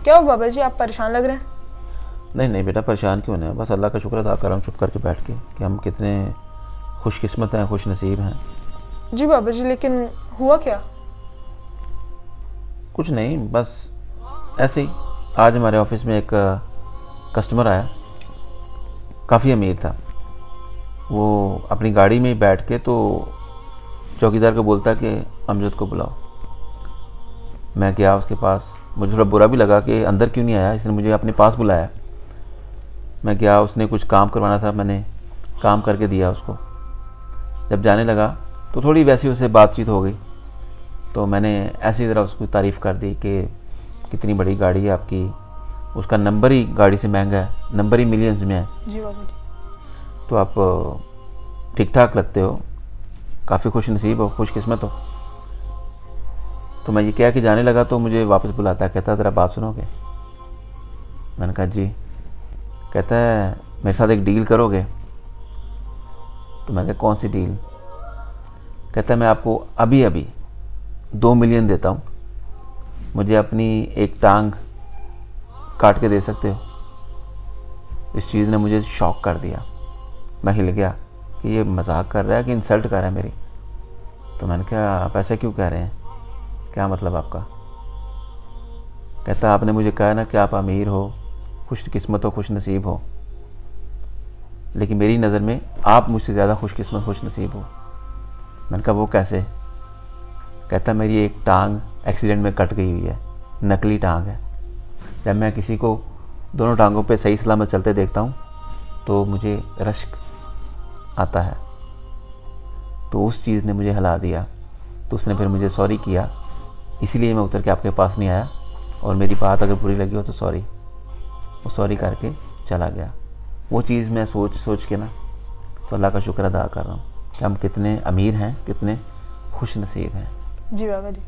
क्या हो बाबा जी, आप परेशान लग रहे हैं। नहीं नहीं बेटा, परेशान क्यों नहीं, बस अल्लाह का शुक्र अदा कर रहा हूँ चुप करके बैठ के कि हम कितने खुशकिस्मत हैं, खुश नसीब हैं। जी बाबा जी, लेकिन हुआ क्या। कुछ नहीं, बस ऐसे ही। आज हमारे ऑफिस में एक कस्टमर आया, काफ़ी अमीर था। वो अपनी गाड़ी में ही बैठ के तो चौकीदार को बोलता कि अमजद को बुलाओ। मैं गया उसके पास, मुझे थोड़ा बुरा भी लगा कि अंदर क्यों नहीं आया, इसने मुझे अपने पास बुलाया। मैं गया, उसने कुछ काम करवाना था, मैंने काम करके दिया उसको। जब जाने लगा तो थोड़ी वैसी उससे बातचीत हो गई, तो मैंने ऐसी तरह उसकी तारीफ़ कर दी कि कितनी बड़ी गाड़ी है आपकी, उसका नंबर ही गाड़ी से महंगा है, नंबर ही मिलियंस में है। जी बाबा जी। तो आप ठीक ठाक लगते हो, काफ़ी खुश नसीब हो, खुशकिस्मत हो। तो मैं ये कह के जाने लगा तो मुझे वापस बुलाता, कहता ज़रा बात सुनोगे। मैंने कहा जी। कहता है मेरे साथ एक डील करोगे। तो मैंने कहा कौन सी डील। कहता है मैं आपको अभी अभी 2 मिलियन देता हूँ, मुझे अपनी एक टांग काट के दे सकते हो। इस चीज़ ने मुझे शॉक कर दिया, मैं हिल गया कि ये मजाक कर रहा है कि इंसल्ट कर रहा है मेरी। तो मैंने कहा आप ऐसा क्यों कह रहे हैं, क्या मतलब आपका। कहता आपने मुझे कहा ना कि आप अमीर हो, खुशकिस्मत हो, खुश नसीब हो, लेकिन मेरी नज़र में आप मुझसे ज़्यादा खुशकिस्मत खुश नसीब हो। मैंने कहा वो कैसे। कहता मेरी एक टांग एक्सीडेंट में कट गई हुई है, नकली टांग है। जब मैं किसी को दोनों टांगों पे सही सलामत चलते देखता हूँ तो मुझे रश्क आता है। तो उस चीज़ ने मुझे हिला दिया। तो उसने फिर मुझे सॉरी किया, इसीलिए मैं उतर के आपके पास नहीं आया, और मेरी बात अगर बुरी लगी हो तो सॉरी। वो सॉरी करके चला गया। वो चीज़ मैं सोच सोच के ना तो अल्लाह का शुक्र अदा कर रहा हूँ कि हम कितने अमीर हैं, कितने खुश नसीब हैं। जी बाबा जी।